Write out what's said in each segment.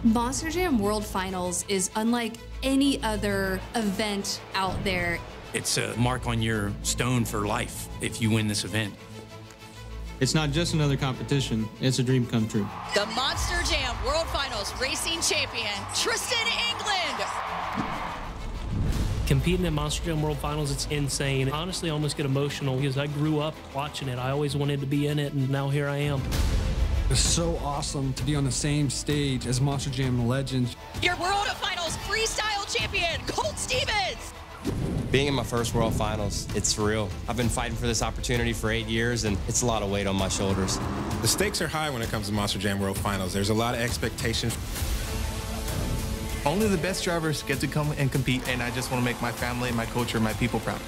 Monster Jam World Finals is unlike any other event out there. It's a mark on your stone for life if you win this event. It's not just another competition, it's a dream come true. The Monster Jam World Finals racing champion, Tristan England. Competing in Monster Jam World Finals, it's insane. Honestly, I almost get emotional because I grew up watching it. I always wanted to be in it, and now here I am. It's so awesome to be on the same stage as Monster Jam legends. Your World Finals freestyle champion, Colt Stevens. Being in my first World Finals, it's surreal. I've been fighting for this opportunity for 8 years, and it's a lot of weight on my shoulders. The stakes are high when it comes to Monster Jam World Finals. There's a lot of expectations. Only the best drivers get to come and compete, and I just want to make my family, my culture, my people proud.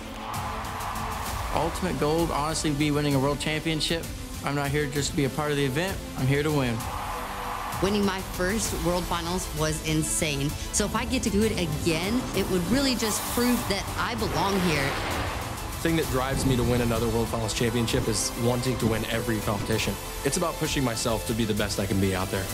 Ultimate goal, honestly, be winning a world championship. I'm not here just to be a part of the event. I'm here to win. Winning my first World Finals was insane. So if I get to do it again, it would really just prove that I belong here. The thing that drives me to win another World Finals championship is wanting to win every competition. It's about pushing myself to be the best I can be out there.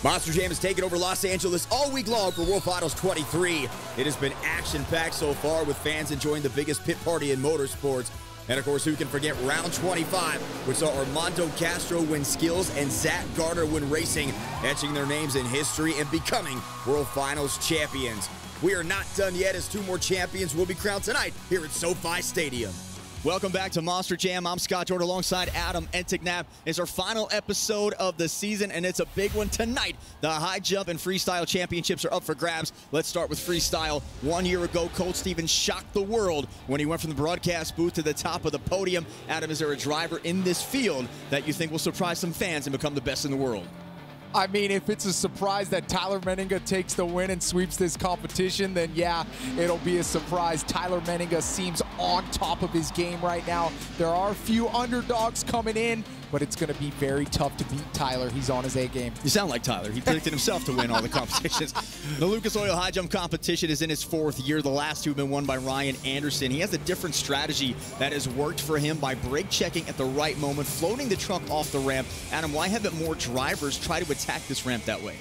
Monster Jam has taken over Los Angeles all week long for World Finals 23. It has been action-packed so far, with fans enjoying the biggest pit party in motorsports. And of course, who can forget round 25, which saw Armando Castro win skills and Zach Gardner win racing, etching their names in history and becoming World Finals champions. We are not done yet, as 2 more champions will be crowned tonight here at SoFi Stadium. Welcome back to Monster Jam. I'm Scott Jordan alongside Adam Entignap. It's our final episode of the season, and it's a big one tonight. The high jump and freestyle championships are up for grabs. Let's start with freestyle. 1 year ago, Colt Stevens shocked the world when he went from the broadcast booth to the top of the podium. Adam, is there a driver in this field that you think will surprise some fans and become the best in the world? I mean, if it's a surprise that Tyler Menninga takes the win and sweeps this competition, then yeah, it'll be a surprise. Tyler Menninga seems on top of his game right now. There are a few underdogs coming in, but it's going to be very tough to beat Tyler. He's on his A game. You sound like Tyler. He predicted himself to win all the competitions. The Lucas Oil High Jump competition is in its 4th year. The last 2 have been won by Ryan Anderson. He has a different strategy that has worked for him by brake checking at the right moment, floating the truck off the ramp. Adam, why haven't more drivers try to attack this ramp that way?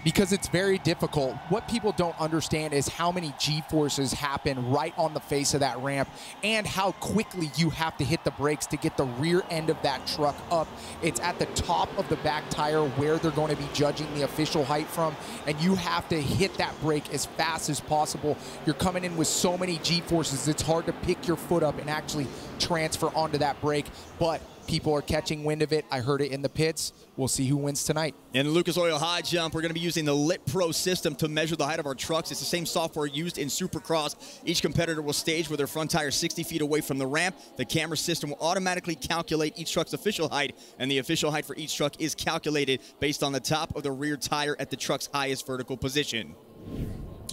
Because it's very difficult. What people don't understand is how many G-forces happen right on the face of that ramp and how quickly you have to hit the brakes to get the rear end of that truck up. It's at the top of the back tire where they're going to be judging the official height from, and you have to hit that brake as fast as possible. You're coming in with so many G-forces, it's hard to pick your foot up and actually transfer onto that brake, but people are catching wind of it. I heard it in the pits. We'll see who wins tonight. In the Lucas Oil High Jump, we're going to be using the Lit Pro system to measure the height of our trucks. It's the same software used in Supercross. Each competitor will stage with their front tire 60 feet away from the ramp. The camera system will automatically calculate each truck's official height, and the official height for each truck is calculated based on the top of the rear tire at the truck's highest vertical position.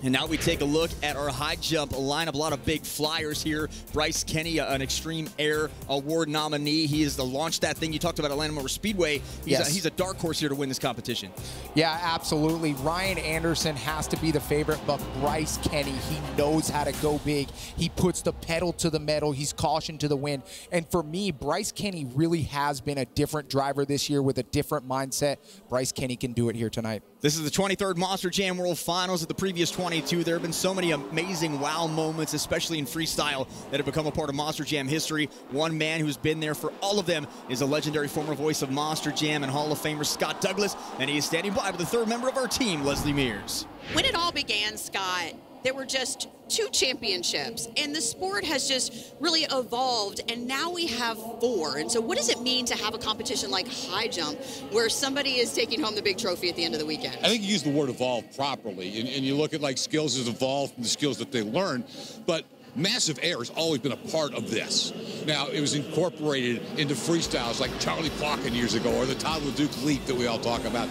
And now we take a look at our high jump lineup. A lot of big flyers here. Bryce Kenny, an Extreme Air Award nominee. He is the launch that thing you talked about, Atlanta Motor Speedway. He's a dark horse here to win this competition. Yeah, absolutely. Ryan Anderson has to be the favorite, but Bryce Kenny, he knows how to go big. He puts the pedal to the metal. He's caution to the wind. And for me, Bryce Kenny really has been a different driver this year with a different mindset. Bryce Kenny can do it here tonight. This is the 23rd Monster Jam World Finals. At the previous 22, there have been so many amazing wow moments, especially in freestyle, that have become a part of Monster Jam history. One man who's been there for all of them is a legendary former voice of Monster Jam and Hall of Famer Scott Douglas, and he is standing by with the 3rd member of our team, Leslie Mears. When it all began, Scott, there were just 2 championships, and the sport has just really evolved, and now we have 4. And so what does it mean to have a competition like high jump where somebody is taking home the big trophy at the end of the weekend? I think you use the word evolve properly, and you look at like skills has evolved from the skills that they learn, but massive air has always been a part of this. Now, it was incorporated into freestyles like Charlie Plotkin years ago, or the Todd LeDuc leap that we all talk about.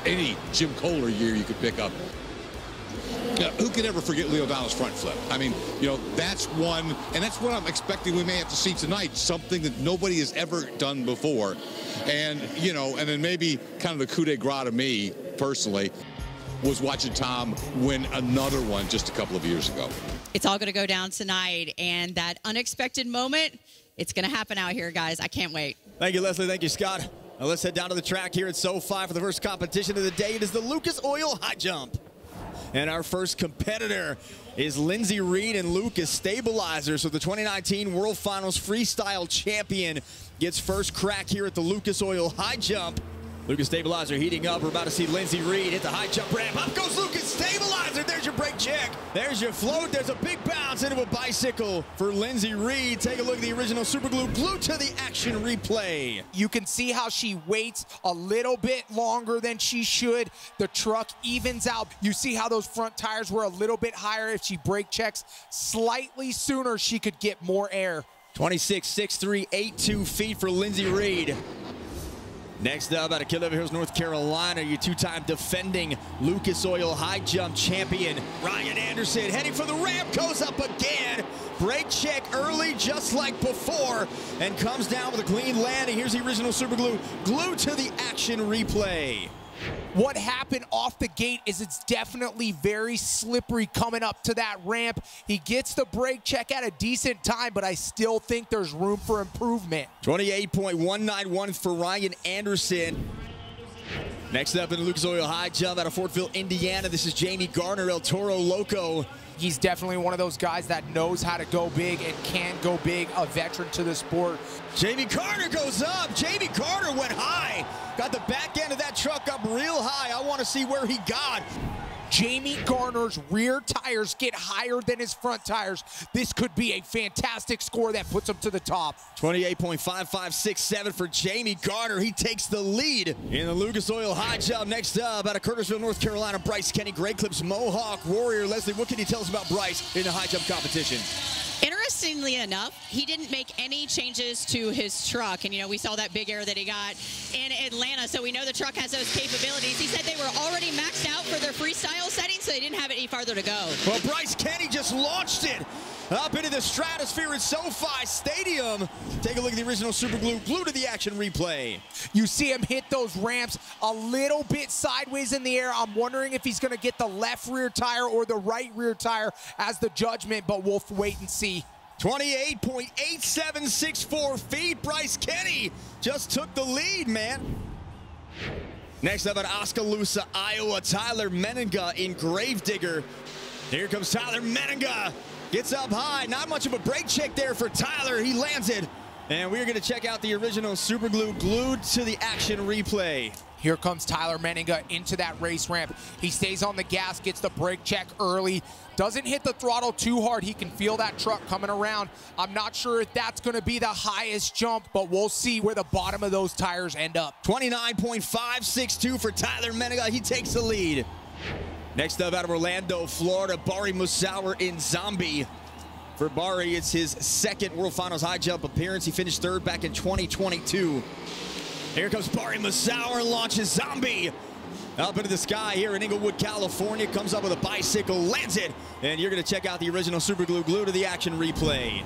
Any Jim Kohler year you could pick up. Who could ever forget Leo Donald's front flip? I mean, you know, that's one, and that's what I'm expecting we may have to see tonight, something that nobody has ever done before. And, you know, and then maybe kind of the coup de grace to me, personally. was watching Tom win another one just a couple of years ago. It's all going to go down tonight, and that unexpected moment, it's going to happen out here, guys. I can't wait. Thank you, Leslie. Thank you, Scott. Now let's head down to the track here at SoFi for the first competition of the day. It is the Lucas Oil High Jump. And our first competitor is Lindsey Reed and Lucas Stabilizer. So the 2019 World Finals Freestyle Champion gets first crack here at the Lucas Oil High Jump. Lucas Stabilizer heating up. We're about to see Lindsey Reed hit the high jump ramp. Up goes Lucas Stabilizer. There's your brake check. There's your float. There's a big bounce into a bicycle for Lindsey Reed. Take a look at the original Super Glue. Glued to the action replay. You can see how she waits a little bit longer than she should. The truck evens out. You see how those front tires were a little bit higher. If she brake checks slightly sooner, she could get more air. 26.63, 82 feet for Lindsey Reed. Next up, out of Kill Every Hills, North Carolina, your two-time defending Lucas Oil High Jump champion, Ryan Anderson, heading for the ramp, goes up again. Brake check early, just like before, and comes down with a clean landing. Here's the original Super Glue, glued to the action replay. What happened off the gate is it's definitely very slippery coming up to that ramp. He gets the brake check at a decent time, but I still think there's room for improvement. 28.191 for Ryan Anderson. Next up in the Lucas Oil High Jump out of Fortville, Indiana, this is Jamie Garner, El Toro Loco. He's definitely one of those guys that knows how to go big and can go big, a veteran to the sport. Jamie Carter goes up. Jamie Carter went high. Got the back end of that truck up real high. I want to see where he got. Jamie Garner's rear tires get higher than his front tires. This could be a fantastic score that puts him to the top. 28.5567 for Jamie Garner. He takes the lead in the Lucas Oil High Jump. Next up, out of Curtisville, North Carolina, Bryce Kenny, Great Clips Mohawk Warrior. Leslie, what can you tell us about Bryce in the high jump competition? Interestingly enough, he didn't make any changes to his truck. And, you know, we saw that big air that he got in Atlanta, so we know the truck has those capabilities. He said they were already maxed out for their freestyle setting, so they didn't have any farther to go. Well, Bryce Kenny just launched it up into the stratosphere at SoFi Stadium. Take a look at the original Super Glue, glued to the action replay. You see him hit those ramps a little bit sideways in the air. I'm wondering if he's going to get the left rear tire or the right rear tire as the judgment, but we'll wait and see. 28.8764 feet. Bryce Kenny just took the lead, man. Next up at Oskaloosa, Iowa, Tyler Menninga in Gravedigger. Here comes Tyler Menninga. Gets up high. Not much of a brake check there for Tyler. He lands it. And we're going to check out the original Super Glue glued to the action replay. Here comes Tyler Menninga into that race ramp. He stays on the gas, gets the brake check early, doesn't hit the throttle too hard. He can feel that truck coming around. I'm not sure if that's going to be the highest jump, but we'll see where the bottom of those tires end up. 29.562 for Tyler Menninga. He takes the lead. Next up out of Orlando, Florida, Bari Musauer in Zombie. For Bari, it's his second World Finals high jump appearance. He finished third back in 2022. Here comes Bari Musauer, launches Zombie up into the sky here in Inglewood, California. Comes up with a bicycle, lands it, and you're going to check out the original Super Glue glued to the action replay.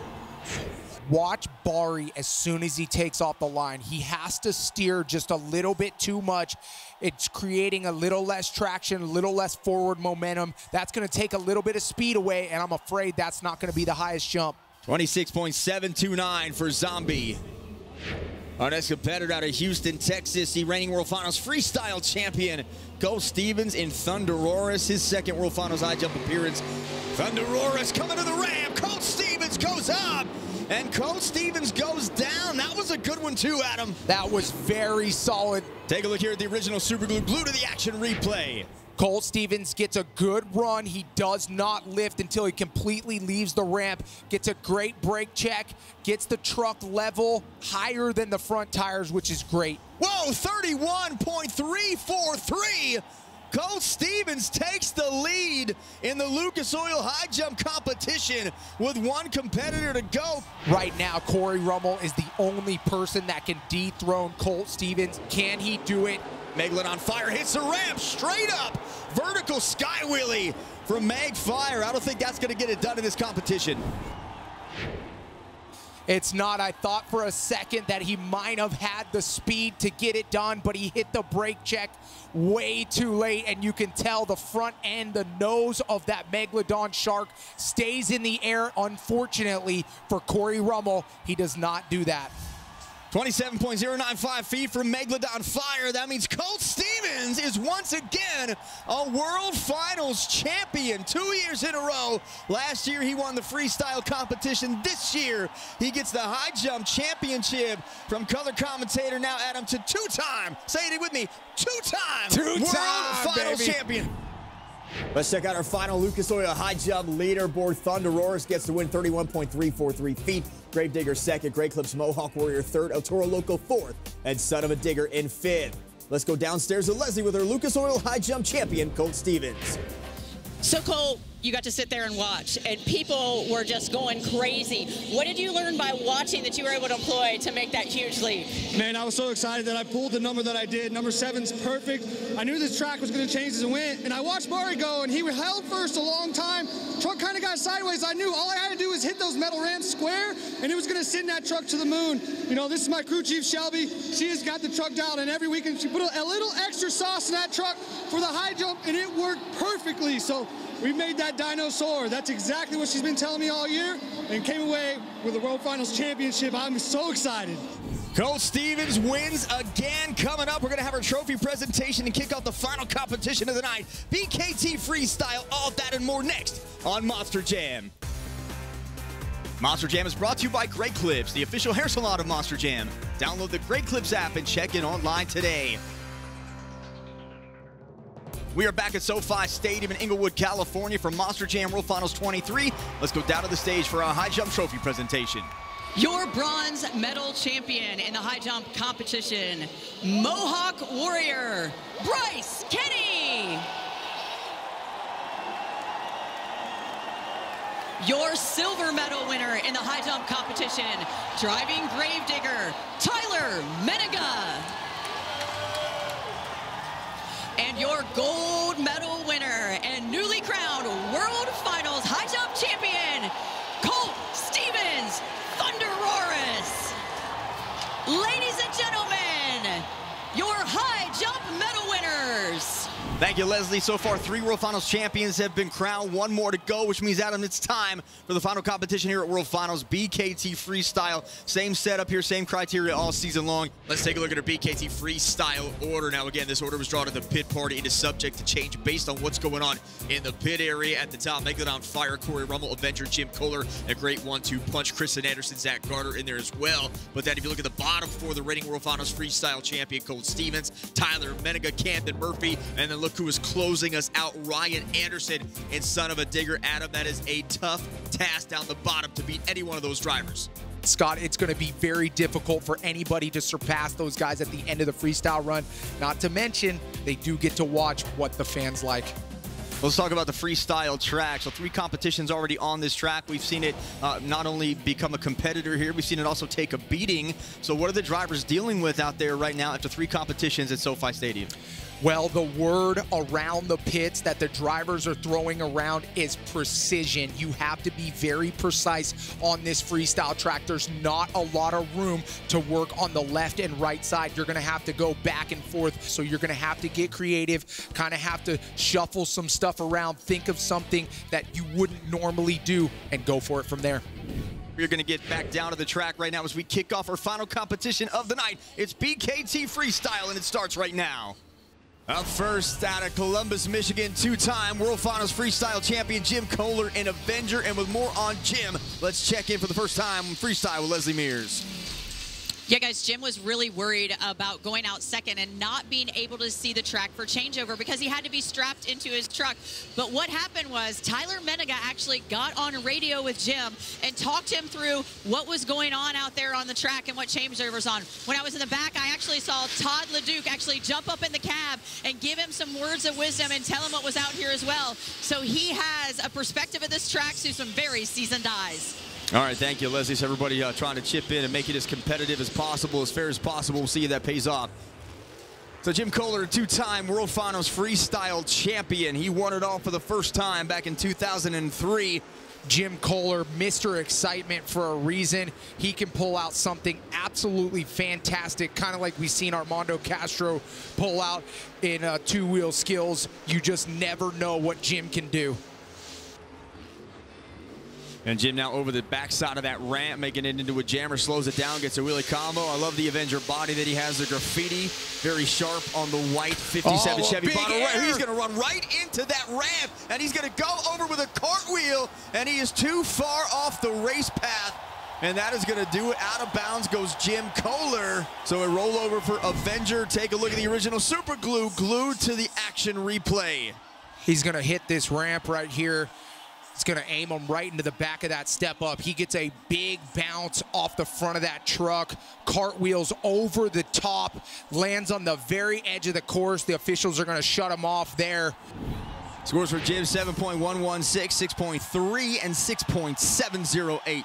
Watch Bari as soon as he takes off the line. He has to steer just a little bit too much. It's creating a little less traction, a little less forward momentum. That's going to take a little bit of speed away, and I'm afraid that's not going to be the highest jump. 26.729 for Zombie. Our next competitor out of Houston, Texas, the reigning World Finals Freestyle Champion, Cole Stevens in Thunderoris, his second World Finals high jump appearance. Thunderoris coming to the ramp. Cole Stevens goes up, and Cole Stevens goes down. That was a good one too, Adam. That was very solid. Take a look here at the original Super Glue glued to the action replay. Cole Stevens gets a good run. He does not lift until he completely leaves the ramp. Gets a great brake check. Gets the truck level higher than the front tires, which is great. Whoa, 31.343. Cole Stevens takes the lead in the Lucas Oil High Jump competition with one competitor to go. Right now, Corey Rummel is the only person that can dethrone Cole Stevens. Can he do it? Megalodon Fire hits the ramp straight up. Vertical sky wheelie from Meg Fire. I don't think that's going to get it done in this competition. It's not. I thought for a second that he might have had the speed to get it done, but he hit the brake check way too late, and you can tell the front end, the nose of that Megalodon shark stays in the air. Unfortunately for Corey Rummel, he does not do that. 27.095 feet from Megalodon Fire. That means Colt Stevens is once again a World Finals champion 2 years in a row. Last year he won the freestyle competition. This year he gets the high jump championship. From color commentator now, Adam, to two-time, say it with me, two-time World Finals champion. Let's check out our final Lucas Oil high jump leaderboard. Thunder Roars gets to win 31.343 feet. Gravedigger second, Grey Clips Mohawk Warrior third, El Toro Loco fourth, and Son of a Digger in fifth. Let's go downstairs to Leslie with our Lucas Oil high jump champion, Colt Stevens. So Cole, you got to sit there and watch, and people were just going crazy. What did you learn by watching that you were able to employ to make that huge leap? Man, I was so excited that I pulled the number that I did. Number 7's perfect. I knew this track was going to change as it went, and I watched Murray go, and he held first a long time. Truck kind of got sideways. I knew all I had to do was hit those metal ramps square, and it was going to send that truck to the moon. You know, this is my crew chief, Shelby. She has got the truck down, and every weekend she put a little extra sauce in that truck for the high jump, and it worked perfectly. So we made that dyno soar. That's exactly what she's been telling me all year, and came away with the World Finals Championship. I'm so excited. Colt Stevens wins again. Coming up, we're going to have our trophy presentation and kick off the final competition of the night. BKT Freestyle, all that and more next on Monster Jam. Monster Jam is brought to you by Grey Clips, the official hair salon of Monster Jam. Download the Grey Clips app and check in online today. We are back at SoFi Stadium in Inglewood, California for Monster Jam World Finals 23. Let's go down to the stage for our high jump trophy presentation. Your bronze medal champion in the high jump competition, Mohawk Warrior, Bryce Kenny. Your silver medal winner in the high jump competition, driving Gravedigger, Tyler Menega. And your gold medal winner and newly crowned World Finals high jump champion, Colt Stevens Thunder Roars. Ladies and gentlemen, your high jump medal winners. Thank you, Leslie. So far, 3 World Finals champions have been crowned. 1 more to go, which means, Adam, it's time for the final competition here at World Finals, BKT Freestyle. Same setup here, same criteria all season long. Let's take a look at our BKT Freestyle order. Now, again, this order was drawn at the pit party. It is subject to change based on what's going on in the pit area. At the top, Megalodon Fire, Corey Rummel, Avenger, Jim Kohler, a great 1-2 punch. Kristen Anderson, Zach Garner in there as well. But then if you look at the bottom 4, the reigning World Finals Freestyle champion, Colt Stevens, Tyler Menega, Camden Murphy, and then look who is closing us out, Ryan Anderson and Son of a Digger. Adam, that is a tough task down the bottom to beat any one of those drivers. Scott, it's going to be very difficult for anybody to surpass those guys at the end of the freestyle run. Not to mention, they do get to watch what the fans like. Let's talk about the freestyle track. So 3 competitions already on this track. We've seen it not only become a competitor here, we've seen it also take a beating. So what are the drivers dealing with out there right now after 3 competitions at SoFi Stadium? Well, the word around the pits that the drivers are throwing around is precision. You have to be very precise on this freestyle track. There's not a lot of room to work on the left and right side. You're going to have to go back and forth. So you're going to have to get creative, kind of have to shuffle some stuff around, think of something that you wouldn't normally do, and go for it from there. We're going to get back down to the track right now as we kick off our final competition of the night. It's BKT Freestyle, and it starts right now. Up first, out of Columbus, Michigan, 2-time World Finals Freestyle champion Jim Kohler, and Avenger. And with more on Jim, let's check in for the first time Freestyle with Leslie Mears. Yeah, guys, Jim was really worried about going out second and not being able to see the track for changeover because he had to be strapped into his truck. But what happened was Tyler Menega actually got on radio with Jim and talked him through what was going on out there on the track and what changeover's on. When I was in the back, I actually saw Todd LeDuc actually jump up in the cab and give him some words of wisdom and tell him what was out here as well. So he has a perspective of this track through some very seasoned eyes. All right, thank you, Leslie. So everybody trying to chip in and make it as competitive as possible, as fair as possible. We'll see if that pays off. So Jim Kohler, 2-time World Finals Freestyle champion. He won it all for the first time back in 2003. Jim Kohler, Mr. Excitement for a reason. He can pull out something absolutely fantastic, kind of like we've seen Armando Castro pull out in two-wheel skills. You just never know what Jim can do. And Jim now over the backside of that ramp, making it into a jammer, slows it down, gets a wheelie combo. I love the Avenger body that he has, the graffiti, very sharp on the white 57 Chevy bottle. Right, he's going to run right into that ramp, and he's going to go over with a cartwheel, and he is too far off the race path. And that is going to do it. Out of bounds goes Jim Kohler. So a rollover for Avenger. Take a look at the original super glue, glued to the action replay. He's going to hit this ramp right here. It's going to aim him right into the back of that step up. He gets a big bounce off the front of that truck, cartwheels over the top, lands on the very edge of the course. The officials are going to shut him off there. Scores for Jim, 7.116, 6.3, and 6.708.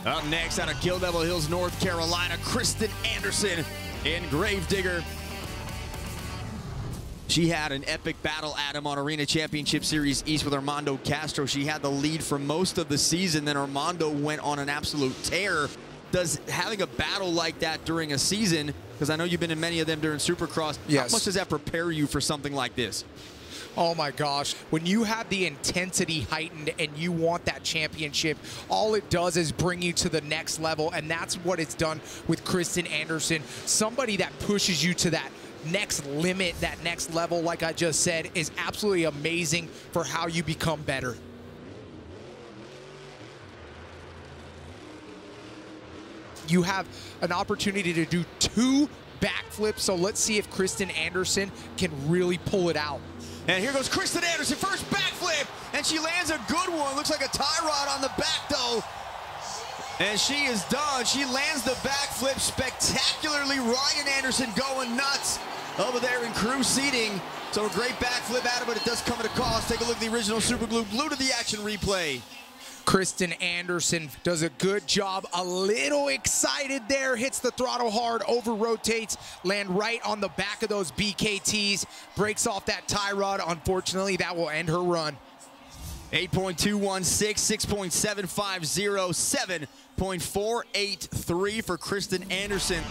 Up next out of Kill Devil Hills, North Carolina, Kristen Anderson in Gravedigger. She had an epic battle, Adam, on Arena Championship Series East with Armando Castro. She had the lead for most of the season, then Armando went on an absolute tear. Does having a battle like that during a season, because I know you've been in many of them during Supercross, yes, how much does that prepare you for something like this? Oh my gosh, when you have the intensity heightened and you want that championship, all it does is bring you to the next level, and that's what it's done with Kristen Anderson. Somebody that pushes you to that next limit, that next level, like I just said, is absolutely amazing for how you become better. You have an opportunity to do 2 backflips, so let's see if Kristen Anderson can really pull it out. And here goes Kristen Anderson, first backflip, and she lands a good one. Looks like a tie rod on the back, though. And she is done. She lands the backflip spectacularly. Ryan Anderson going nuts over there in crew seating. So a great backflip out of it. It does come at a cost. Take a look at the original super glue, glued to the action replay. Kristen Anderson does a good job. A little excited there. Hits the throttle hard, over rotates, land right on the back of those BKTs. Breaks off that tie rod. Unfortunately, that will end her run. 8.216, 6.750, 7.483 for Kristen Anderson.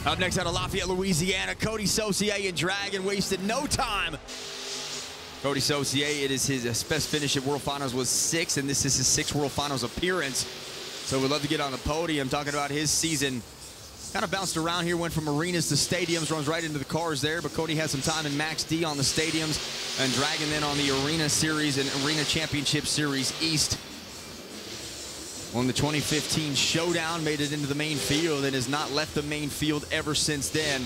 Up next out of Lafayette, Louisiana, Cody Saucier in Dragon wasted no time. Cody Saucier, it is his best finish at World Finals was 6th, and this is his 6th World Finals appearance. So we'd love to get on the podium. Talking about his season. Kind of bounced around here, went from arenas to stadiums, runs right into the cars there, but Cody has some time in Max D on the stadiums, and Dragon then on the Arena Series and Arena Championship Series East. Won the 2015 Showdown, made it into the main field, and has not left the main field ever since then.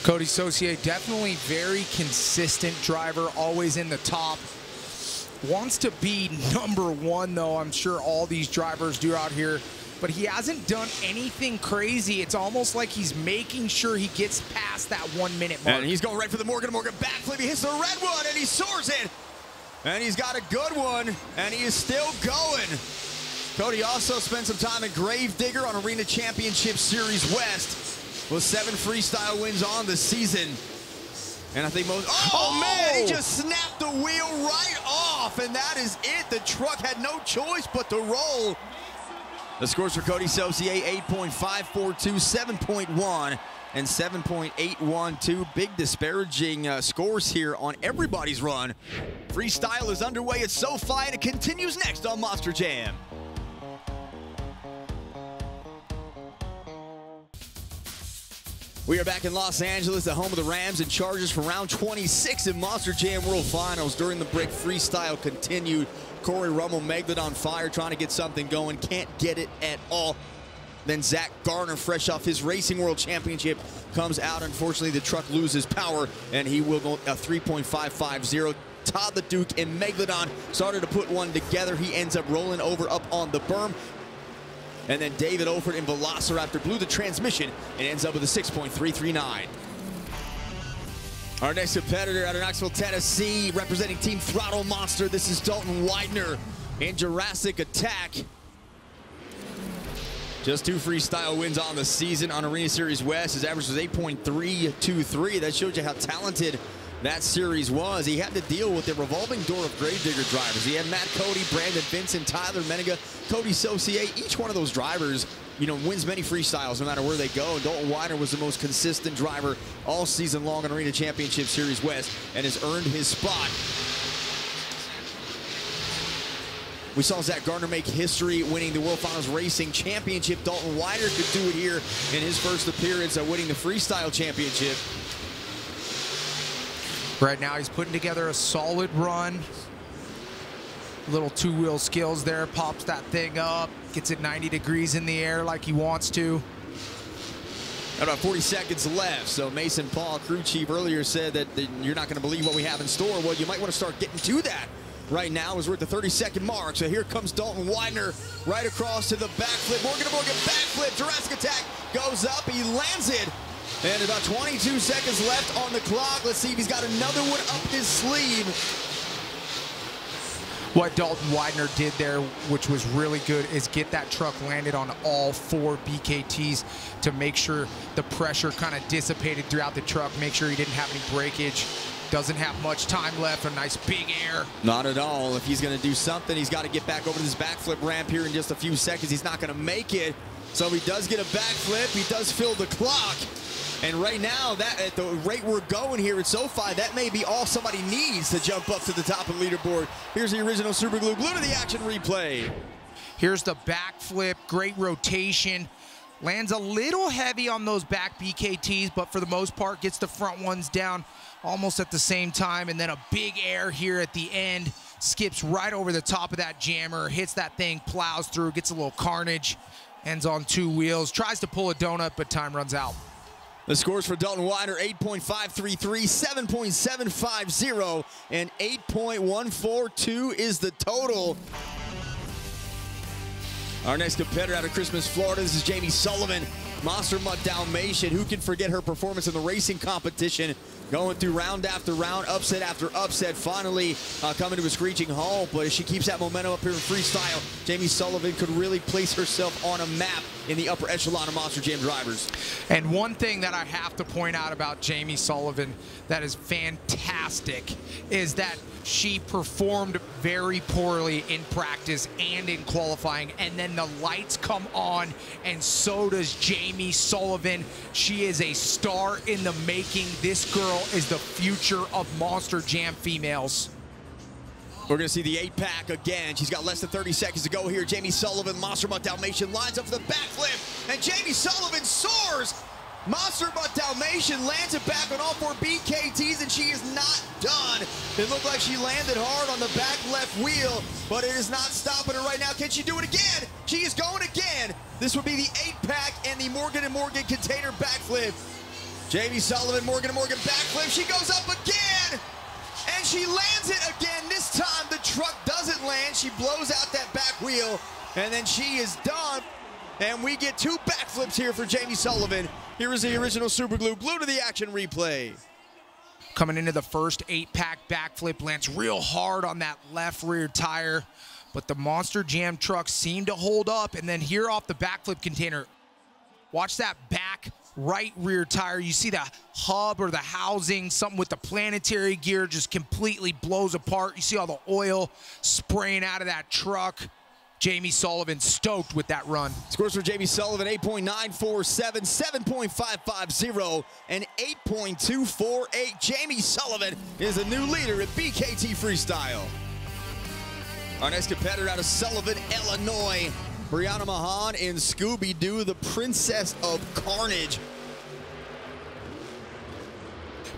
Cody Saucier, definitely very consistent driver, always in the top. Wants to be #1, though. I'm sure all these drivers do out here, but he hasn't done anything crazy. It's almost like he's making sure he gets past that 1 minute mark. And he's going right for the Morgan backflip. He hits the red one, and he soars it. And he's got a good one, and he is still going. Cody also spent some time at Gravedigger on Arena Championship Series West with 7 freestyle wins on the season. And I think most, oh man, he just snapped the wheel right off, and that is it. The truck had no choice but to roll. The scores for Cody Saucier, 8.542, 7.1, and 7.812. Big disparaging scores here on everybody's run. Freestyle is underway at SoFi, and it continues next on Monster Jam. We are back in Los Angeles, the home of the Rams and Chargers for round 26 in Monster Jam World Finals. During the break, freestyle continued. Corey Rummel, Megalodon fire, trying to get something going. Can't get it at all. Then Zach Garner, fresh off his Racing World Championship, comes out. Unfortunately, the truck loses power, and he will go a 3.550. Todd the Duke and Megalodon started to put one together. He ends up rolling over up on the berm. And then David Olford and Velociraptor blew the transmission and ends up with a 6.339. Our next competitor out of Knoxville, Tennessee, representing Team Throttle Monster. This is Dalton Widener in Jurassic Attack. Just 2 freestyle wins on the season on Arena Series West. His average was 8.323. That shows you how talented that series was. He had to deal with the revolving door of Gravedigger drivers. He had Matt Cody, Brandon Vincent, Tyler Menega, Cody Saucier. Each one of those drivers, you know, wins many freestyles no matter where they go. And Dalton Widener was the most consistent driver all season long in Arena Championship Series West and has earned his spot. We saw Zach Gardner make history winning the World Finals Racing Championship. Dalton Widener could do it here in his first appearance at winning the Freestyle Championship. Right now he's putting together a solid run. Little two-wheel skills there, pops that thing up, gets it 90 degrees in the air like he wants to. About 40 seconds left. So Mason Paul, crew chief, earlier said that you're not going to believe what we have in store. Well, you might want to start getting to that right now as we're at the 30-second mark. So here comes Dalton Widener right across to the backflip. Morgan backflip. Jurassic Attack goes up. He lands it. And about 22 seconds left on the clock. Let's see if he's got another one up his sleeve. What Dalton Widener did there, which was really good, is get that truck landed on all 4 BKTs to make sure the pressure kind of dissipated throughout the truck, make sure he didn't have any breakage. Doesn't have much time left, a nice big air. Not at all. If he's going to do something, he's got to get back over this backflip ramp here in just a few seconds. He's not going to make it. So he does get a backflip. He does fill the clock. And right now, that at the rate we're going here at SoFi, that may be all somebody needs to jump up to the top of the leaderboard. Here's the original Super Glue. Glue to the action replay. Here's the backflip, great rotation. Lands a little heavy on those back BKTs, but for the most part, gets the front ones down almost at the same time. And then a big air here at the end. Skips right over the top of that jammer, hits that thing, plows through, gets a little carnage, ends on 2 wheels, tries to pull a donut, but time runs out. The scores for Dalton Widener, 8.533, 7.750, and 8.142 is the total. Our next competitor out of Christmas, Florida, this is Jamie Sullivan, Monster Mutt Dalmatian. Who can forget her performance in the racing competition? Going through round after round, upset after upset, finally coming to a screeching halt. But as she keeps that momentum up here in freestyle, Jamie Sullivan could really place herself on a map in the upper echelon of Monster Jam drivers. And one thing that I have to point out about Jamie Sullivan that is fantastic is that she performed very poorly in practice and in qualifying, and then the lights come on, and so does Jamie Sullivan. She is a star in the making. This girl is the future of Monster Jam females. We're going to see the 8-pack again. She's got less than 30 seconds to go here. Jamie Sullivan, Monster Mutt Dalmatian, lines up for the backflip, and Jamie Sullivan soars. Monster Mutt Dalmatian lands it back on all 4 BKTs, and she is not done. It looked like she landed hard on the back left wheel, but it is not stopping her right now. Can she do it again? She is going again. This would be the 8-pack and the Morgan & Morgan container backflip. Jamie Sullivan, Morgan & Morgan backflip. She goes up again, and she lands it again. This time the truck doesn't land. She blows out that back wheel, and then she is done. And we get 2 backflips here for Jamie Sullivan. Here is the original Super Glue. Glue to the action replay. Coming into the first 8-pack backflip, lands real hard on that left rear tire, but the Monster Jam truck seemed to hold up. And then here off the backflip container, watch that back right rear tire. You see the hub or the housing, something with the planetary gear just completely blows apart. You see all the oil spraying out of that truck. Jamie Sullivan stoked with that run. Scores for Jamie Sullivan, 8.947, 7.550, and 8.248. Jamie Sullivan is the new leader at BKT Freestyle. Our next competitor out of Sullivan, Illinois, Brianna Mahan in Scooby-Doo, the Princess of Carnage.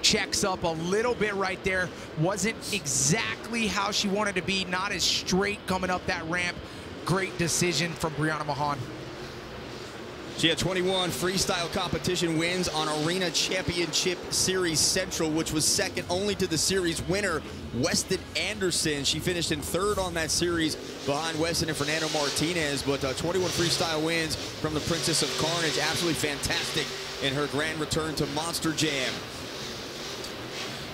Checks up a little bit right there. Wasn't exactly how she wanted to be, not as straight coming up that ramp. Great decision from Brianna Mahan. She had 21 freestyle competition wins on Arena Championship Series Central, which was second only to the series winner, Weston Anderson. She finished in 3rd on that series behind Weston and Fernando Martinez, but 21 freestyle wins from the Princess of Carnage. Absolutely fantastic in her grand return to Monster Jam.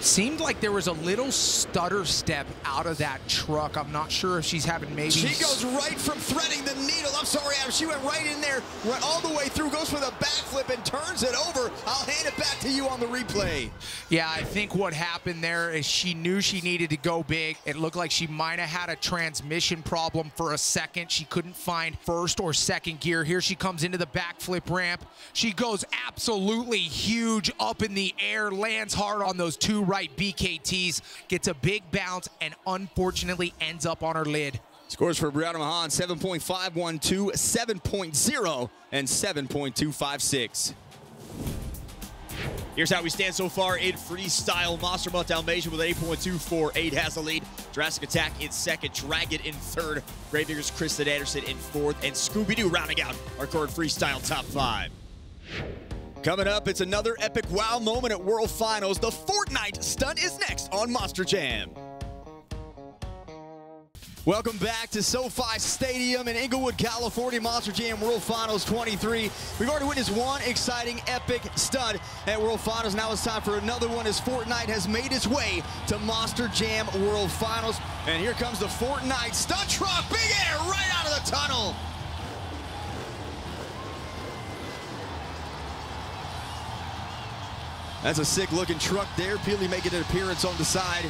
Seemed like there was a little stutter step out of that truck. I'm not sure if she's having maybe... She goes right from threading the needle. I'm sorry, Adam. She went right in there, went all the way through, goes for the backflip and turns it over. I'll hand it back to you on the replay. Yeah, I think what happened there is she knew she needed to go big. It looked like she might have had a transmission problem for a second. She couldn't find first or second gear. Here she comes into the backflip ramp. She goes absolutely huge up in the air, lands hard on those two right BKTs, gets a big bounce, and unfortunately ends up on her lid. Scores for Brianna Mahan, 7.512, 7.0, and 7.256. Here's how we stand so far in freestyle. Monster Mutt Dalmatian with 8.248 has the lead. Jurassic Attack in second, Dragon in third, Gravedigger's Kristen Anderson in fourth, and Scooby-Doo rounding out our current freestyle top 5. Coming up, it's another epic wow moment at World Finals. The Fortnite stunt is next on Monster Jam. Welcome back to SoFi Stadium in Inglewood, California, Monster Jam World Finals 23. We've already witnessed one exciting, epic stunt at World Finals. Now it's time for another one as Fortnite has made its way to Monster Jam World Finals. And here comes the Fortnite stunt truck, big air right out of the tunnel. That's a sick-looking truck there. Peely making an appearance on the side.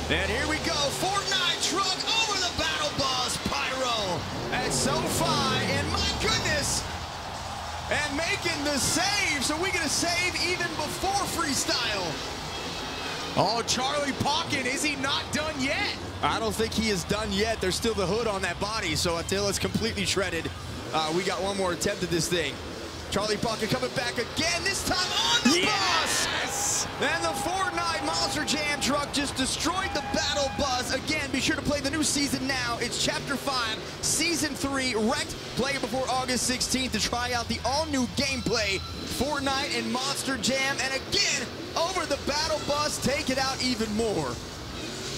And here we go, Fortnite truck over the battle bus, Pyro at SoFi, and my goodness, and making the save. So we're gonna save even before freestyle. Oh, Charlie Pocket, is he not done yet? I don't think he is done yet. There's still the hood on that body, so until it's completely shredded, we got one more attempt at this thing. Charlie Pocket coming back again, this time on the bus! And the Fortnite Monster Jam truck just destroyed the battle bus. Again, be sure to play the new season now. It's Chapter 5, Season 3, Wrecked. Play it before August 16th to try out the all-new gameplay, Fortnite and Monster Jam. And again, over the battle bus, take it out even more.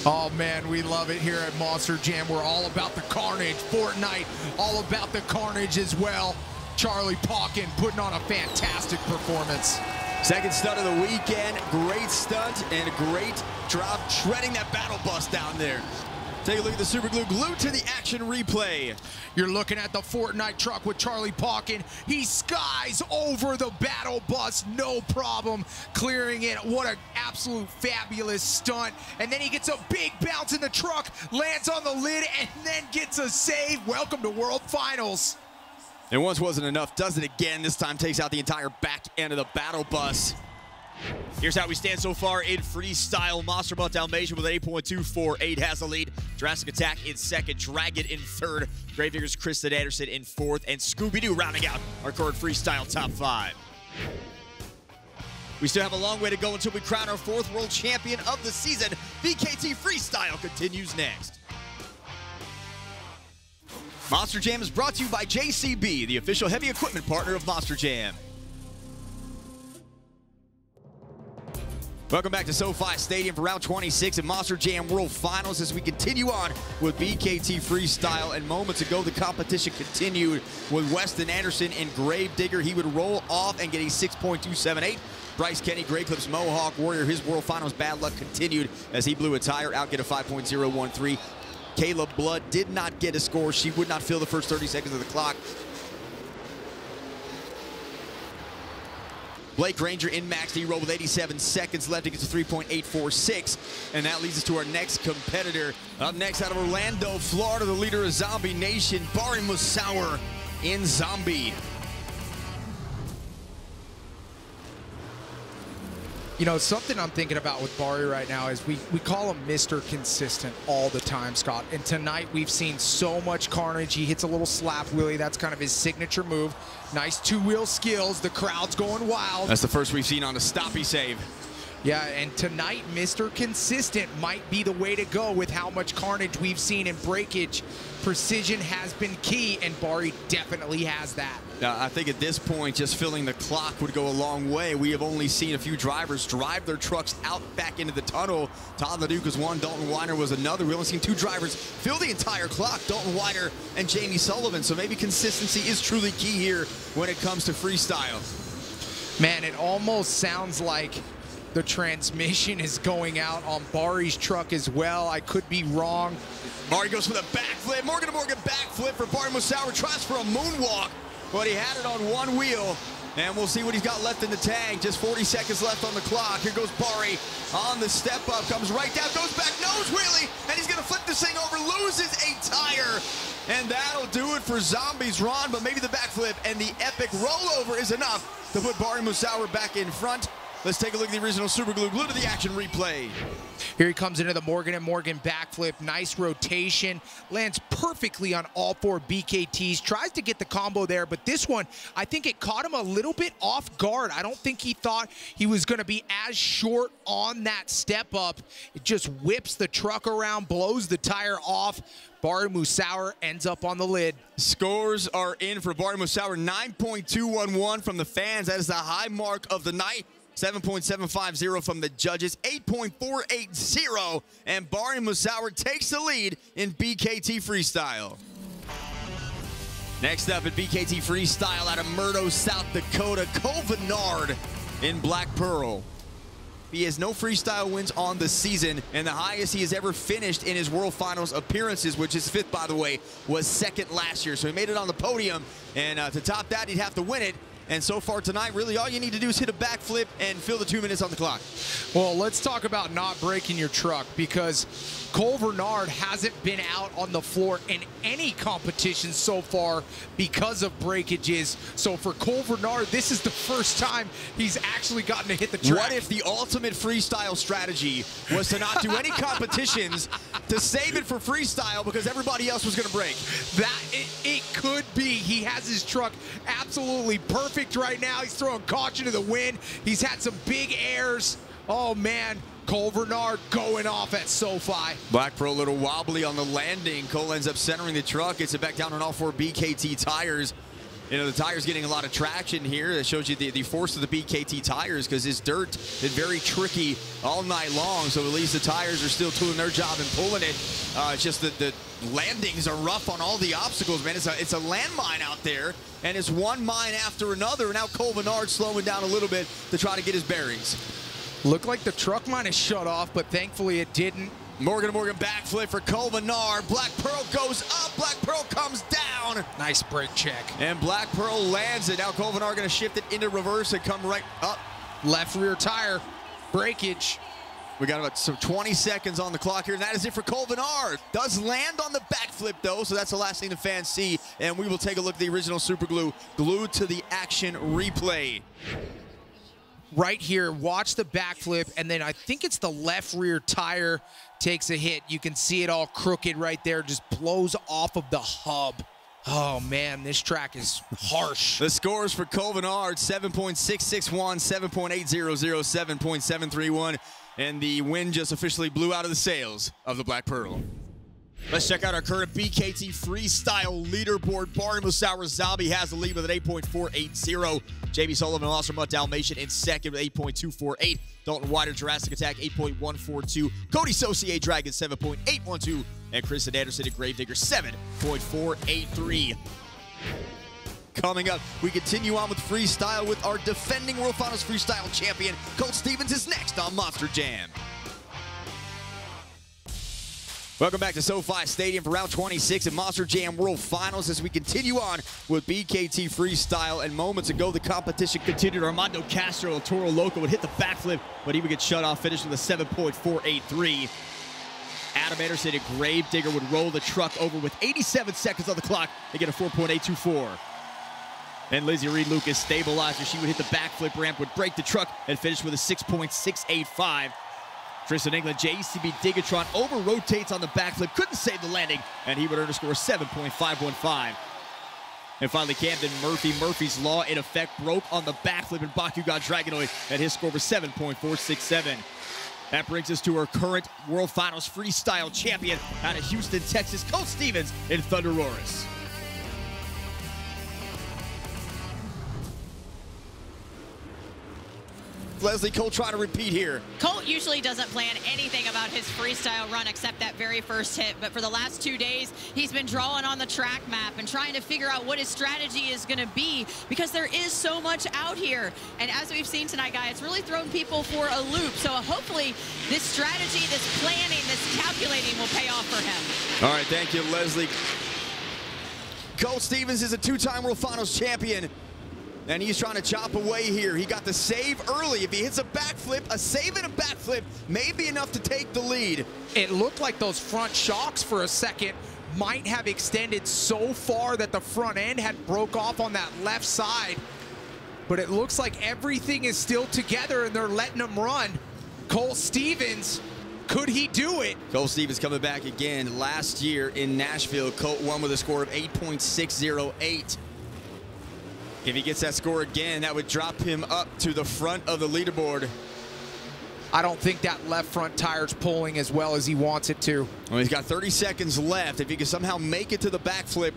Oh man, we love it here at Monster Jam. We're all about the carnage. Fortnite, all about the carnage as well. Charlie Pocket putting on a fantastic performance. Second stunt of the weekend, great stunt and a great drop, shredding that battle bus down there. Take a look at the super glue, glued to the action replay. You're looking at the Fortnite truck with Charlie Pocket. He skies over the battle bus, no problem, clearing it. What an absolute fabulous stunt. And then he gets a big bounce in the truck, lands on the lid, and then gets a save. Welcome to World Finals. And once wasn't enough, does it again. This time takes out the entire back end of the battle bus. Here's how we stand so far in freestyle. Monster Mutt Dalmatian with 8.248 has the lead. Jurassic Attack in second, Dragon in third, Gravedigger's Kristen Anderson in fourth, and Scooby-Doo rounding out our current freestyle top 5. We still have a long way to go until we crown our 4th world champion of the season. BKT Freestyle continues next. Monster Jam is brought to you by JCB, the official heavy equipment partner of Monster Jam. Welcome back to SoFi Stadium for round 26 in Monster Jam World Finals as we continue on with BKT Freestyle. And moments ago, the competition continued with Weston Anderson and Gravedigger. He would roll off and get a 6.278. Bryce Kenny, Grey Clips Mohawk Warrior, his World Finals bad luck continued as he blew a tire out, get a 5.013. Caleb Blood did not get a score. She would not fill the first 30 seconds of the clock. Blake Granger in max D roll with 87 seconds left. He gets a 3.846. And that leads us to our next competitor. Up next out of Orlando, Florida, the leader of Zombie Nation, Bari Musawir in Zombie. You know, something I'm thinking about with Bari right now is we call him Mr. Consistent all the time, Scott. And tonight we've seen so much carnage. He hits a little slap wheelie. That's kind of his signature move. Nice two-wheel skills. The crowd's going wild. That's the first we've seen on a stoppy save. Yeah, and tonight, Mr. Consistent might be the way to go with how much carnage we've seen in breakage. Precision has been key, and Bari definitely has that. I think at this point, just filling the clock would go a long way. We have only seen a few drivers drive their trucks out back into the tunnel. Todd LeDuc was one, Dalton Weiner was another. We only seen 2 drivers fill the entire clock, Dalton Weiner and Jamie Sullivan. So maybe consistency is truly key here when it comes to freestyle. Man, it almost sounds like the transmission is going out on Bari's truck as well. I could be wrong. Bari goes for the backflip. Morgan to Morgan backflip for Bari Musauer. Tries for a moonwalk, but he had it on one wheel. And we'll see what he's got left in the tank. Just 40 seconds left on the clock. Here goes Bari on the step up. Comes right down, goes back, nose wheelie. And he's going to flip this thing over, loses a tire. And that'll do it for Zombie's run. But maybe the backflip and the epic rollover is enough to put Bari Musauer back in front. Let's take a look at the original Super Glue. Glue to the action replay. Here he comes into the Morgan & Morgan backflip. Nice rotation. Lands perfectly on all four BKTs. Tries to get the combo there, but this one, I think it caught him a little bit off guard. I don't think he thought he was going to be as short on that step up. It just whips the truck around, blows the tire off. Bari Musauer ends up on the lid. Scores are in for Bari Musauer. 9.211 from the fans. That is the high mark of the night. 7.750 from the judges, 8.480, and Bari Musauer takes the lead in BKT Freestyle. Next up at BKT Freestyle out of Murdo, South Dakota, Cole Vennard in Black Pearl. He has no freestyle wins on the season, and the highest he has ever finished in his World Finals appearances, which is fifth, by the way, was second last year. So he made it on the podium, and to top that, he'd have to win it. And so far tonight, really all you need to do is hit a backflip and fill the 2 minutes on the clock. Well, let's talk about not breaking your truck, because Cole Vennard hasn't been out on the floor in any competition so far because of breakages. So for Cole Vennard, this is the first time he's actually gotten to hit the track. What if the ultimate freestyle strategy was to not do any competitions, to save it for freestyle because everybody else was going to break? It could be. He has his truck absolutely perfect right now. He's throwing caution to the wind. He's had some big airs. Oh man, Cole Vennard going off at SoFi. Black Pearl a little wobbly on the landing. Cole ends up centering the truck, gets it back down on all four BKT tires. You know, the tire's getting a lot of traction here. That shows you the force of the BKT tires, because this dirt is very tricky all night long. So at least the tires are still doing their job and pulling it. It's just that the landings are rough on all the obstacles, man. It's a landmine out there, and it's one mine after another. And now Cole Vennard slowing down a little bit to try to get his bearings. Looked like the truck might have shut off, but thankfully it didn't. Morgan to Morgan backflip for Cole Vennard. Black Pearl goes up. Black Pearl comes down. Nice brake check. And Black Pearl lands it. Now Cole Vennard going to shift it into reverse and come right up. Left rear tire. Breakage. We got about 20 seconds on the clock here, and that is it for Cole Vennard. Does land on the backflip, though, so that's the last thing the fans see. And we will take a look at the original Super Glue, glued to the action replay. Right here, watch the backflip, and then I think it's the left rear tire takes a hit. You can see it all crooked right there, just blows off of the hub. Oh man, this track is harsh. The scores for Cole Vennard, 7.661, 7.800, 7.731, and the wind just officially blew out of the sails of the Black Pearl. Let's check out our current BKT Freestyle leaderboard. Bari Musauer Zombie has the lead with an 8.480. JB Sullivan and Oscar Mutt Dalmatian in second with 8.248. Dalton Wider Jurassic Attack 8.142. Cody Saucier Dragon 7.812. And Kristen Anderson at Gravedigger 7.483. Coming up, we continue on with freestyle with our defending World Finals Freestyle champion, Colt Stevens, is next on Monster Jam. Welcome back to SoFi Stadium for round 26 of Monster Jam World Finals as we continue on with BKT Freestyle. And moments ago, the competition continued. Armando Castro and Toro Loco would hit the backflip, but he would get shut off, finished with a 7.483. Adam Anderson at Gravedigger would roll the truck over with 87 seconds on the clock. They get a 4.824. And Lizzie Reed Lucas stabilizer. She would hit the backflip ramp, would break the truck, and finish with a 6.685. Tristan England, JCB Digatron over-rotates on the backflip, couldn't save the landing, and he would earn a score of 7.515. And finally, Camden Murphy, Murphy's Law in effect, broke on the backflip, and Baku got Dragonoid, and his score was 7.467. That brings us to our current World Finals Freestyle champion out of Houston, Texas, Colt Stevens in Thunderoris. Leslie, Colt trying to repeat here. Colt usually doesn't plan anything about his freestyle run except that very first hit, but for the last 2 days, he's been drawing on the track map and trying to figure out what his strategy is going to be because there is so much out here. And as we've seen tonight, guys, it's really thrown people for a loop. So hopefully this strategy, this planning, this calculating will pay off for him. All right, thank you, Leslie. Colt Stevens is a two-time World Finals champion, and he's trying to chop away here. He got the save early. If he hits a backflip, a save and a backflip may be enough to take the lead. It looked like those front shocks for a second might have extended so far that the front end had broke off on that left side. But it looks like everything is still together and they're letting him run. Colt Stevens, could he do it? Colt Stevens coming back again. Last year in Nashville, Colt won with a score of 8.608. If he gets that score again, that would drop him up to the front of the leaderboard. I don't think that left front tire's pulling as well as he wants it to. Well, he's got 30 seconds left. If he can somehow make it to the backflip.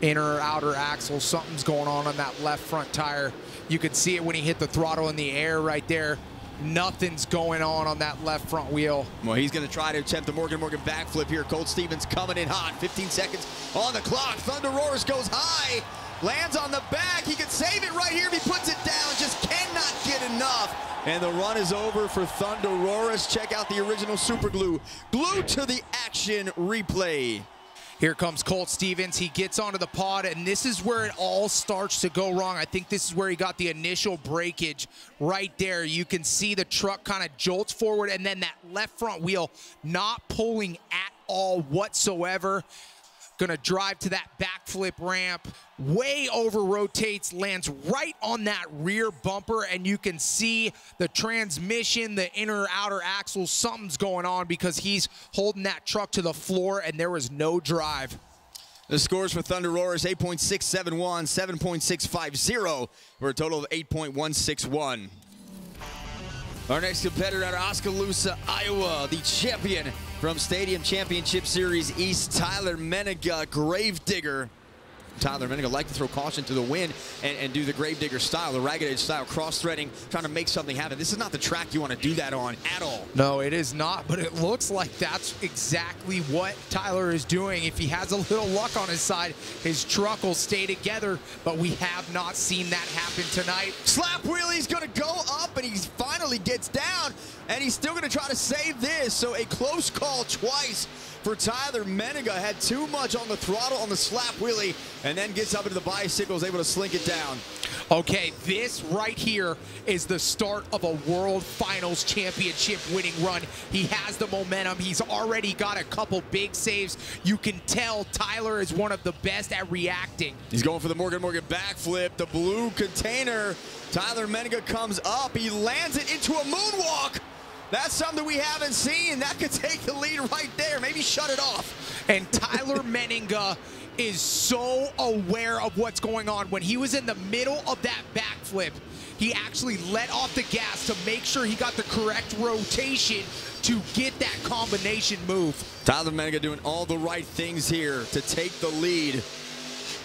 Inner or outer axle, something's going on that left front tire. You could see it when he hit the throttle in the air right there. Nothing's going on that left front wheel. Well, he's going to try to attempt the Morgan backflip here. Colt Stevens coming in hot. 15 seconds on the clock. Thunder Roars goes high. Lands on the back. He could save it right here if he puts it down. Just cannot get enough. And the run is over for Thunder Roars. Check out the original super glue. Glued to the action replay. Here comes Colt Stevens. He gets onto the pod, and this is where it all starts to go wrong. I think this is where he got the initial breakage right there. You can see the truck kind of jolts forward, and then that left front wheel not pulling at all whatsoever. Gonna drive to that backflip ramp, way over rotates, lands right on that rear bumper, and you can see the transmission, the inner outer axle, something's going on because he's holding that truck to the floor and there was no drive. The scores for Thunder Roars, 8.671, 7.650, for a total of 8.161. Our next competitor out of Oskaloosa, Iowa, the champion from Stadium Championship Series East, Tyler Menega, Gravedigger. Tyler Menega like to throw caution to the wind and do the Gravedigger style, the ragged edge style, cross-threading, trying to make something happen. This is not the track you want to do that on at all. No, it is not, but it looks like that's exactly what Tyler is doing. If he has a little luck on his side, his truck will stay together, but we have not seen that happen tonight. Slap wheelie's going to go up, and he finally gets down, and he's still going to try to save this, so a close call twice for Tyler Menega. Had too much on the throttle on the slap wheelie, and then gets up into the bicycle, is able to slink it down. Okay, this right here is the start of a World Finals Championship winning run. He has the momentum. He's already got a couple big saves. You can tell Tyler is one of the best at reacting. He's going for the Morgan backflip, the blue container. Tyler Menega comes up. He lands it into a moonwalk. That's something we haven't seen. That could take the lead right there. Maybe shut it off. And Tyler Menega is so aware of what's going on. When he was in the middle of that backflip, he actually let off the gas to make sure he got the correct rotation to get that combination move. Tyler Menega doing all the right things here to take the lead.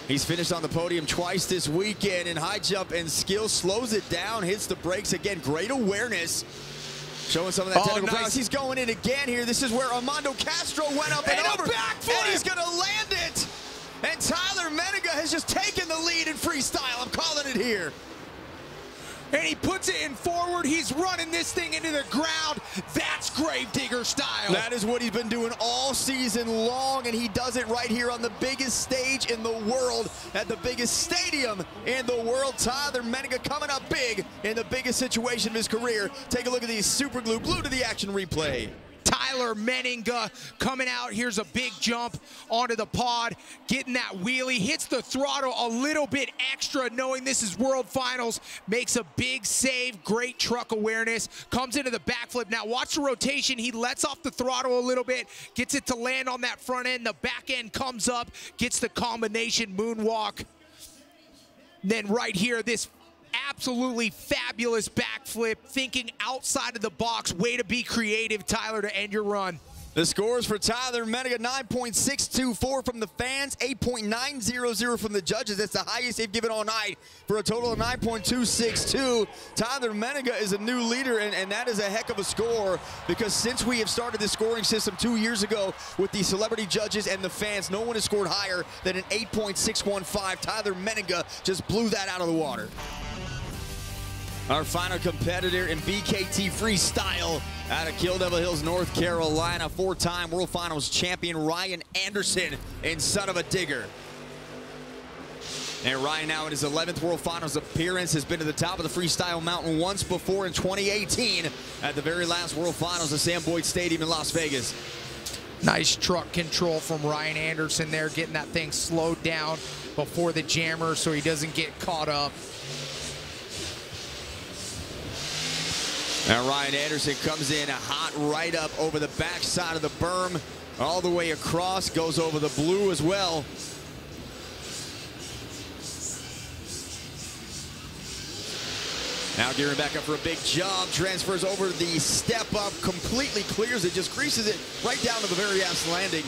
He's finished on the podium twice this weekend in high jump and skill, slows it down, hits the brakes again. Great awareness. Showing some of that technical prowess. He's going in again here. This is where Armando Castro went up and over. And he's going to land it. And Tyler Menega has just taken the lead in freestyle. I'm calling it here. And he puts it in forward. He's running this thing into the ground. That's Gravedigger style. That is what he's been doing all season long, and he does it right here on the biggest stage in the world, at the biggest stadium in the world. Tyler Menega coming up big in the biggest situation of his career. Take a look at these super glue to the action replay. Tyler Menega coming out. Here's a big jump onto the pod, getting that wheelie, hits the throttle a little bit extra, knowing this is World Finals, makes a big save, great truck awareness, comes into the backflip. Now watch the rotation. He lets off the throttle a little bit, gets it to land on that front end. The back end comes up, gets the combination moonwalk. Then right here, this absolutely fabulous backflip, thinking outside of the box. Way to be creative, Tyler, to end your run. The scores for Tyler Menega, 9.624 from the fans, 8.900 from the judges. That's the highest they've given all night for a total of 9.262. Tyler Menega is a new leader, and that is a heck of a score, because since we have started this scoring system 2 years ago with the celebrity judges and the fans, no one has scored higher than an 8.615. Tyler Menega just blew that out of the water. Our final competitor in BKT Freestyle out of Kill Devil Hills, North Carolina, 4-time World Finals champion Ryan Anderson and Son of a Digger. And Ryan, now in his 11th World Finals appearance, has been to the top of the freestyle mountain once before in 2018 at the very last World Finals at Sam Boyd Stadium in Las Vegas. Nice truck control from Ryan Anderson there, getting that thing slowed down before the jammer so he doesn't get caught up. Now Ryan Anderson comes in hot right up over the backside of the berm, all the way across, goes over the blue as well. Now gearing back up for a big jump, transfers over the step up, completely clears it, just greases it right down to the very ass landing.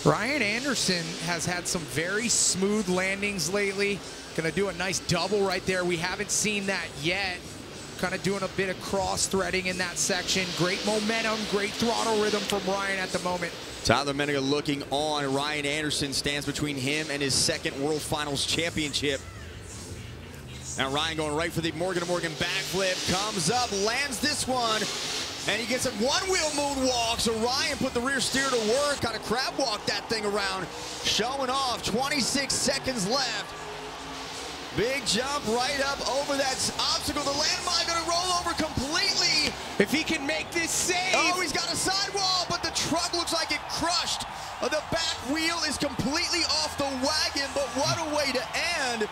Ryan Anderson has had some very smooth landings lately. Gonna do a nice double right there. We haven't seen that yet. Kind of doing a bit of cross-threading in that section. Great momentum, great throttle rhythm from Ryan at the moment. Tyler Menega looking on. Ryan Anderson stands between him and his second World Finals championship. Now Ryan going right for the Morgan backflip, comes up, lands this one, and he gets a one-wheel moonwalk. So Ryan put the rear steer to work, kind of crab walked that thing around, showing off. 26 seconds left. Big jump right up over that obstacle. The landmine gonna roll over completely. If he can make this save. Oh, he's got a sidewall, but the truck looks like it crushed. The back wheel is completely off the wagon, but what a way to end.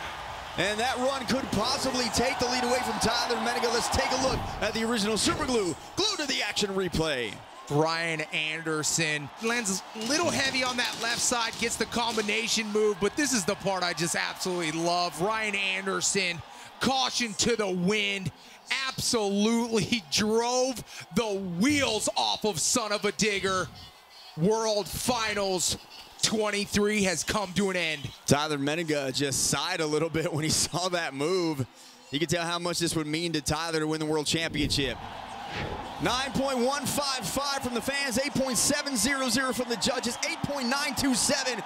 And that run could possibly take the lead away from Tyler Menega. Let's take a look at the original super glue. Glue to the action replay. Ryan Anderson lands a little heavy on that left side, gets the combination move, but this is the part I just absolutely love. Ryan Anderson, caution to the wind, absolutely drove the wheels off of Son of a Digger. World Finals 23 has come to an end. Tyler Menega just sighed a little bit when he saw that move. You can tell how much this would mean to Tyler to win the World Championship. 9.155 from the fans, 8.700 from the judges, 8.927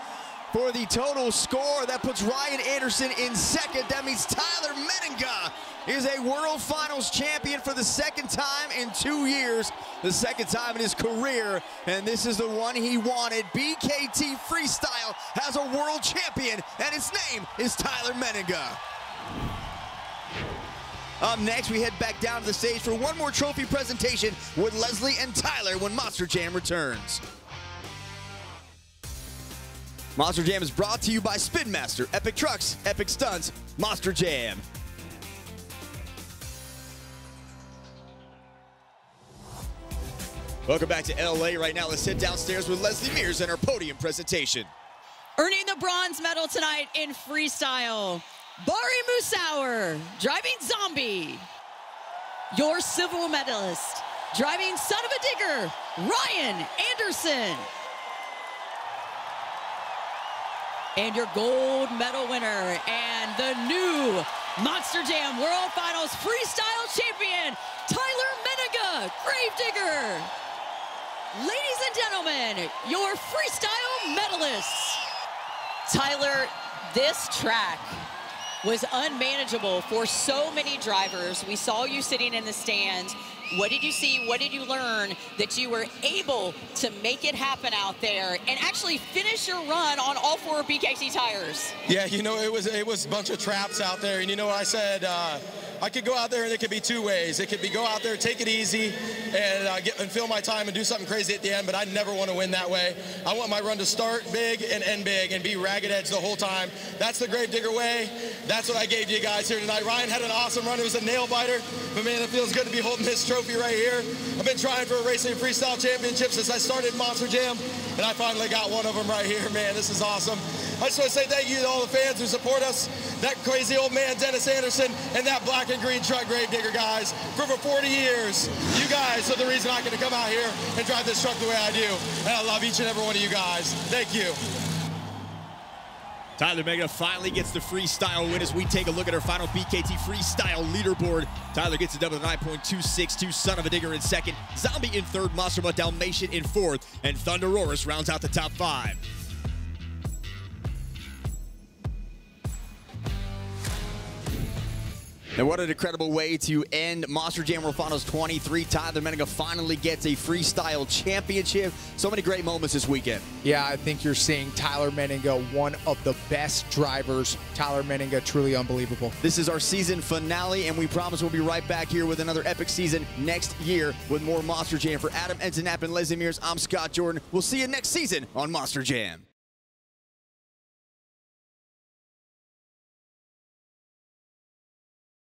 for the total score. That puts Ryan Anderson in second. That means Tyler Menega is a World Finals champion for the second time in 2 years, the second time in his career, and this is the one he wanted. BKT Freestyle has a world champion, and his name is Tyler Menega. Up next, we head back down to the stage for one more trophy presentation with Leslie and Tyler when Monster Jam returns. Monster Jam is brought to you by Spin Master, Epic Trucks, Epic Stunts, Monster Jam. Welcome back to LA. Right now, let's sit downstairs with Leslie Mears and our podium presentation. Earning the bronze medal tonight in freestyle, Bari Musauer, driving Zombie. Your silver medalist, driving Son of a Digger, Ryan Anderson. And your gold medal winner and the new Monster Jam World Finals Freestyle Champion, Tyler Menega, Gravedigger. Ladies and gentlemen, your freestyle medalists. Tyler, this track was unmanageable for so many drivers. We saw you sitting in the stands. What did you see? What did you learn that you were able to make it happen out there and actually finish your run on all 4 BKT tires? Yeah, you know, it was a bunch of traps out there, and you know what I said? I could go out there and it could be 2 ways. It could be go out there, take it easy, and fill my time and do something crazy at the end, but I never want to win that way. I want my run to start big and end big and be ragged edge the whole time. That's the Gravedigger way. That's what I gave you guys here tonight. Ryan had an awesome run. It was a nail biter, but man, it feels good to be holding this trophy right here. I've been trying for a Racing Freestyle Championship since I started Monster Jam, and I finally got one of them right here, man. This is awesome. I just want to say thank you to all the fans who support us. that crazy old man, Dennis Anderson, and that black and green truck Gravedigger, guys. For over 40 years, you guys are the reason I get to come out here and drive this truck the way I do. And I love each and every one of you guys. Thank you. Tyler Megalodon finally gets the freestyle win as we take a look at our final BKT Freestyle leaderboard. Tyler gets a double 9.262, Son of a Digger in second, Zombie in third, Monster Mutt Dalmatian in fourth, and Thunderoris rounds out the top 5. And what an incredible way to end Monster Jam World Finals 23. Tyler Megalodon finally gets a Freestyle Championship. So many great moments this weekend. Yeah, I think you're seeing Tyler Megalodon, one of the best drivers. Tyler Megalodon, truly unbelievable. This is our season finale, and we promise we'll be right back here with another epic season next year with more Monster Jam. For Adam Entenap and Leslie Mears, I'm Scott Jordan. We'll see you next season on Monster Jam.